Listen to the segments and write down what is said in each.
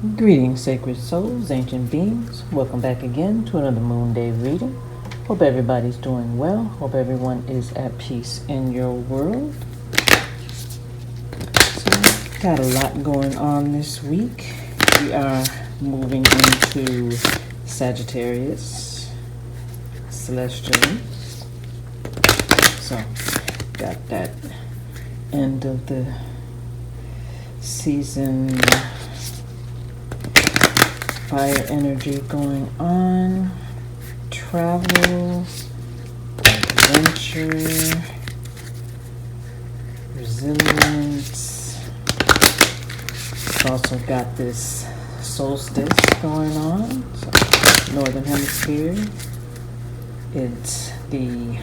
Greetings, sacred souls, ancient beings. Welcome back again to another Moonday reading. Hope everybody's doing well. Hope everyone is at peace in your world. So, got a lot going on this week. We are moving into Sagittarius celestially. So, got that end of the season fire energy going on, travel, adventure, resilience. It's also got this solstice going on, so northern hemisphere. It's the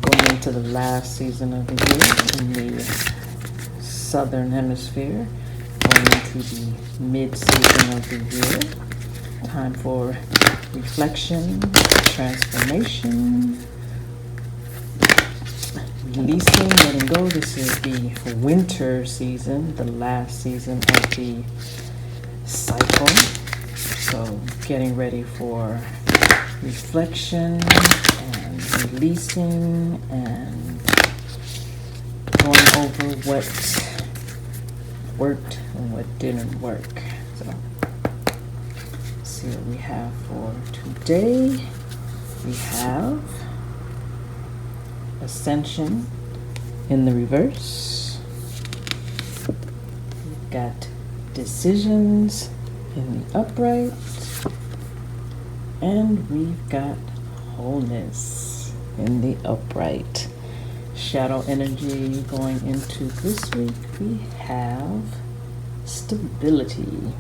going into the last season of the year in the southern hemisphere. Going into the mid-season of the year. Time for reflection, transformation, releasing, letting go. This is the winter season, the last season of the cycle. So getting ready for reflection and releasing and going over what worked and what didn't work. So let's see what we have for today. We have Ascension in the reverse. We've got Decisions in the upright. And we've got Wholeness in the upright. Shadow energy going into this week, we have Stability.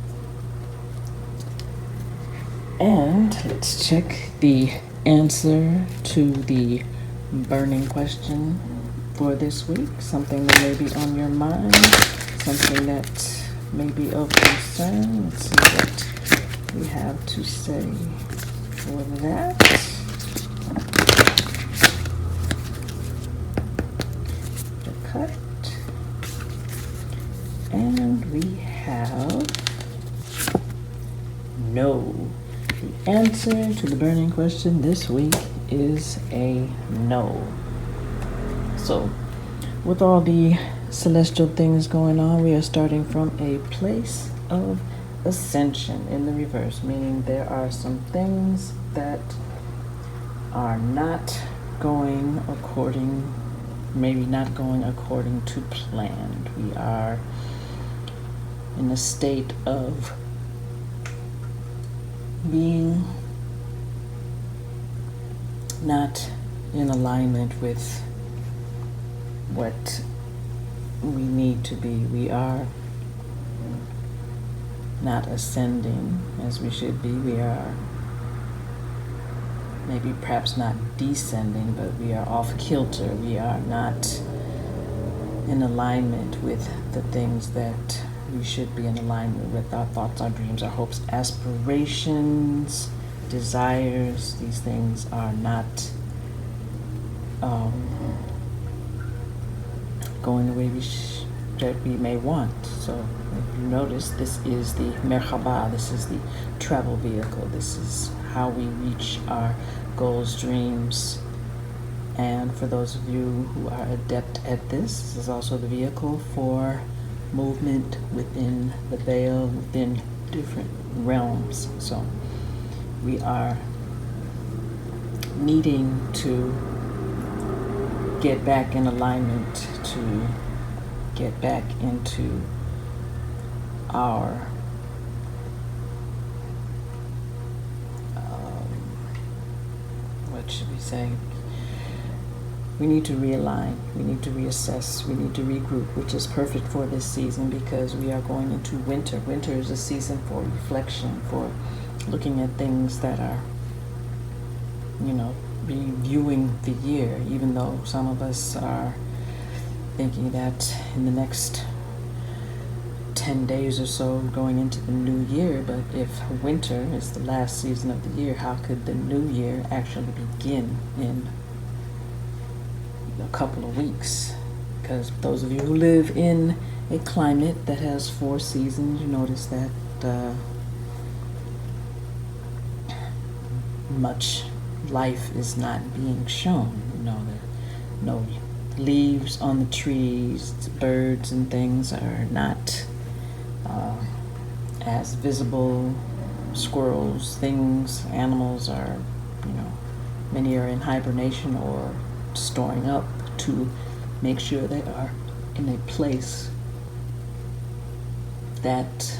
And let's check the answer to the burning question for this week. Something that may be on your mind, something that may be of concern. Let's see what we have to say for that. Cut. And we have no. The answer to the burning question this week is a no. So, with all the celestial things going on, we are starting from a place of ascension in the reverse, meaning there are some things that are not going according maybe not going according to plan. We are in a state of being not in alignment with what we need to be. We are not ascending as we should be. We are maybe perhaps not descending, but we are off kilter. We are not in alignment with the things that we should be in alignment with. Our thoughts, our dreams, our hopes, aspirations, desires. These things are not going the way that we may want. So if you notice, this is the Merkaba, this is the travel vehicle. This is how we reach our goals, dreams. And for those of you who are adept at this is also the vehicle for movement within the veil, within different realms. So we are needing to get back in alignment, to get back into our what should we say? We need to realign, we need to reassess, we need to regroup, which is perfect for this season because we are going into winter. Winter is a season for reflection, for looking at things that are, reviewing the year, even though some of us are thinking that in the next 10 days or so going into the new year. But if winter is the last season of the year, how could the new year actually begin in a couple of weeks? Because those of you who live in a climate that has 4 seasons. You notice that much life is not being shown. There no leaves on the trees, birds and things are not as visible. Squirrels, things, animals are, many are in hibernation or storing up to make sure they are in a place that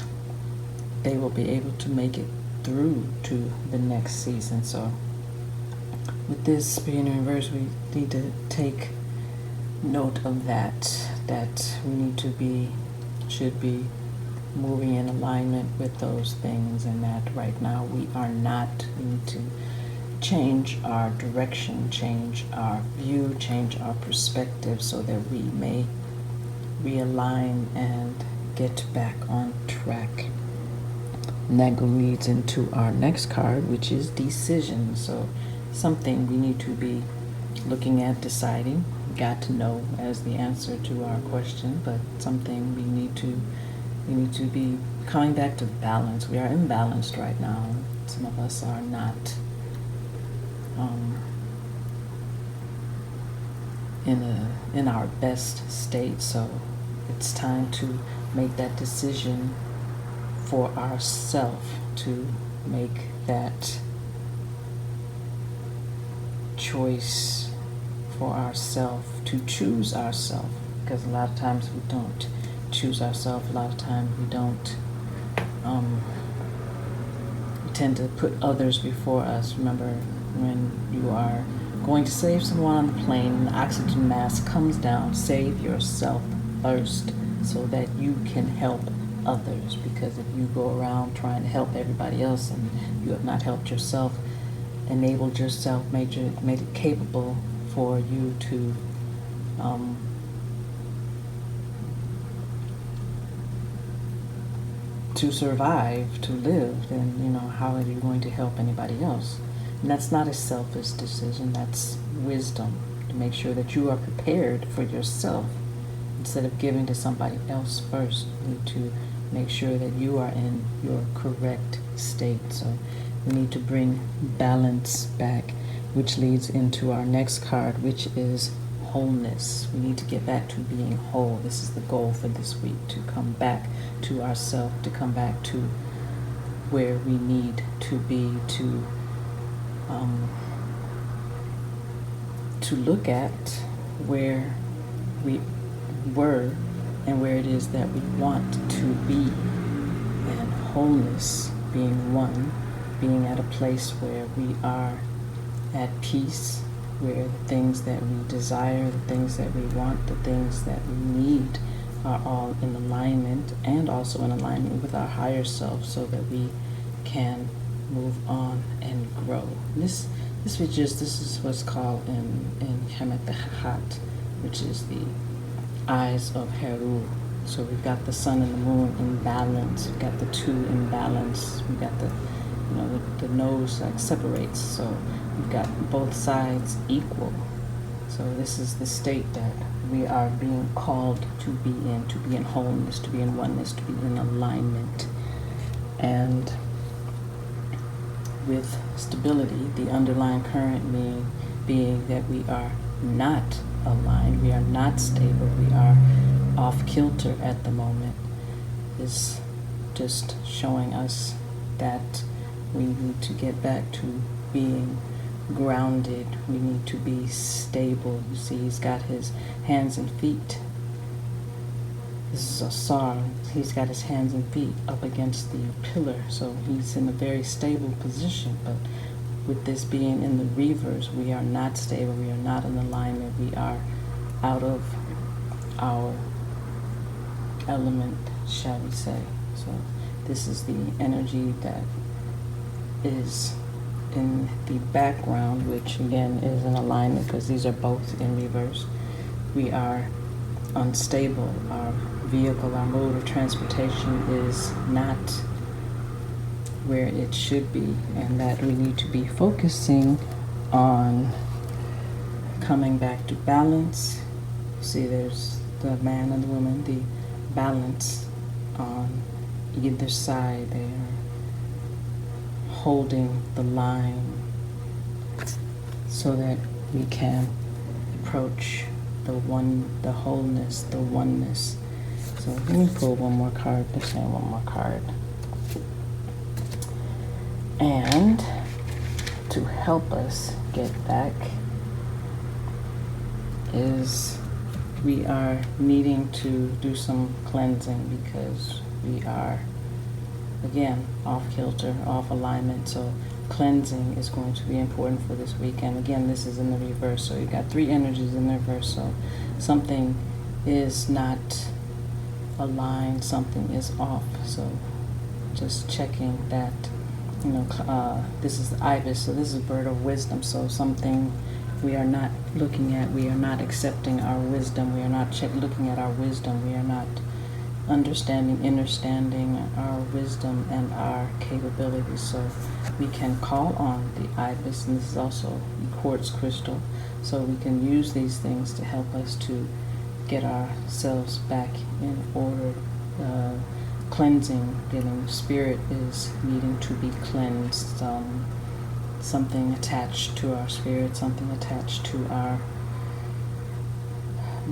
they will be able to make it through to the next season. So with this being in reverse, we need to take note of that we should be moving in alignment with those things, and that right now we need to change our direction, change our view, change our perspective so that we may realign and get back on track. And that leads into our next card, which is decision. So something we need to be looking at, deciding. Got to know as the answer to our question, but something we need to be coming back to balance. We are imbalanced right now. Some of us are not in our best state, so it's time to make that decision for ourselves, to make that choice for ourselves, to choose ourselves, because a lot of times we don't choose ourselves. A lot of times we don't we tend to put others before us. Remember, when you are going to save someone on the plane and the oxygen mask comes down, save yourself first so that you can help others, because if you go around trying to help everybody else and you have not helped yourself, enabled yourself, made it capable for you to survive, to live, then how are you going to help anybody else? And that's not a selfish decision. That's wisdom, to make sure that you are prepared for yourself instead of giving to somebody else first. You need to make sure that you are in your correct state. So we need to bring balance back, which leads into our next card, which is wholeness. We need to get back to being whole. This is the goal for this week, to come back to ourselves, to come back to where we need to be, to look at where we were and where it is that we want to be. And wholeness being one, being at a place where we are at peace, where the things that we desire, the things that we want, the things that we need are all in alignment, and also in alignment with our higher self, so that we can move on and grow. This is what's called in Hemet the Hat, which is the eyes of Heru. So we've got the sun and the moon in balance. We've got the two in balance. We've got the nose like separates. So we've got both sides equal. So this is the state that we are being called to be in wholeness, to be in oneness, to be in alignment. And with stability, the underlying current being that we are not aligned, we are not stable, we are off kilter at the moment, is just showing us that we need to get back to being grounded. We need to be stable. You see, he's got his hands and feet. This is a Sar. He's got his hands and feet up against the pillar, so he's in a very stable position. But with this being in the reverse, we are not stable. We are not in alignment. We are out of our element, shall we say. So this is the energy that is in the background, which again is in alignment because these are both in reverse. We are unstable. Our vehicle, our mode of transportation is not where it should be, and that we need to be focusing on coming back to balance. See, there's the man and the woman, the balance on either side. They are holding the line so that we can approach the wholeness, the oneness. So let me pull one more card. They're saying one more card. And to help us get back is we are needing to do some cleansing because we are, again, off kilter, off alignment. So cleansing is going to be important for this week. And again, this is in the reverse. So you got 3 energies in the reverse. So something is not aligned, something is off. So just checking that, this is the ibis. So this is bird of wisdom. So something we are not looking at, we are not accepting our wisdom, we are not looking at our wisdom, we are not understanding our wisdom and our capabilities. So we can call on the ibis, and this is also quartz crystal, so we can use these things to help us to get ourselves back in order. Cleansing, getting spirit is needing to be cleansed. Something attached to our spirit, something attached to our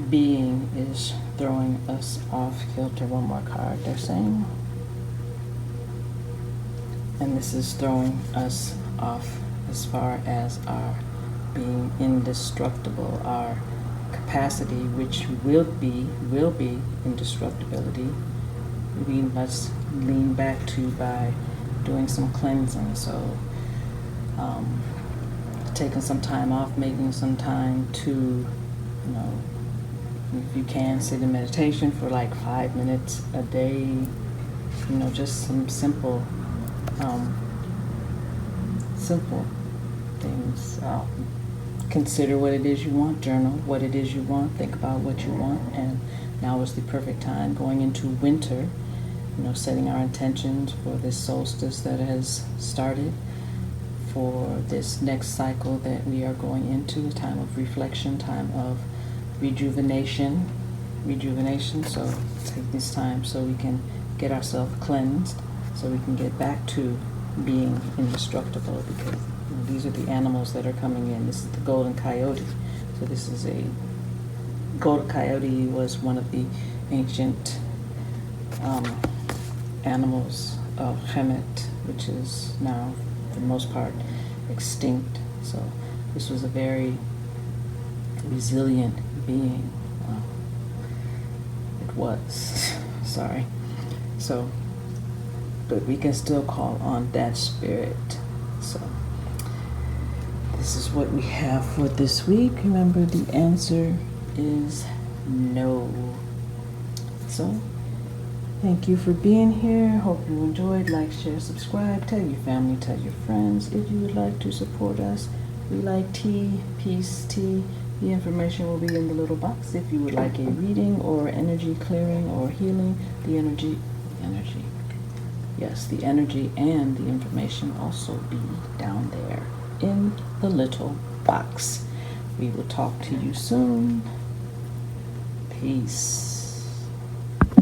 being is throwing us off kilter. One more card, they're saying. And this is throwing us off as far as our being indestructible, our capacity, which will be indestructibility. We must lean back to by doing some cleansing. So taking some time off, making some time to, if you can, sit in meditation for like 5 minutes a day, just some simple things. Consider what it is you want, journal what it is you want, think about what you want, and now is the perfect time going into winter, setting our intentions for this solstice that has started, for this next cycle that we are going into, a time of reflection, time of rejuvenation. So take this time so we can get ourselves cleansed, so we can get back to being indestructible, because these are the animals that are coming in. This is the golden coyote. So this is golden coyote was one of the ancient animals of Kemet, which is now, for the most part, extinct. So this was a very resilient being. It was. Sorry. So, but we can still call on that spirit. So this is what we have for this week. Remember, the answer is no. So thank you for being here. Hope you enjoyed. Like, share, subscribe. Tell your family, tell your friends. If you would like to support us, we like tea, peace, tea. The information will be in the little box. If you would like a reading or energy clearing or healing, the energy and the information also be down there in the little box. We will talk to you soon. Peace.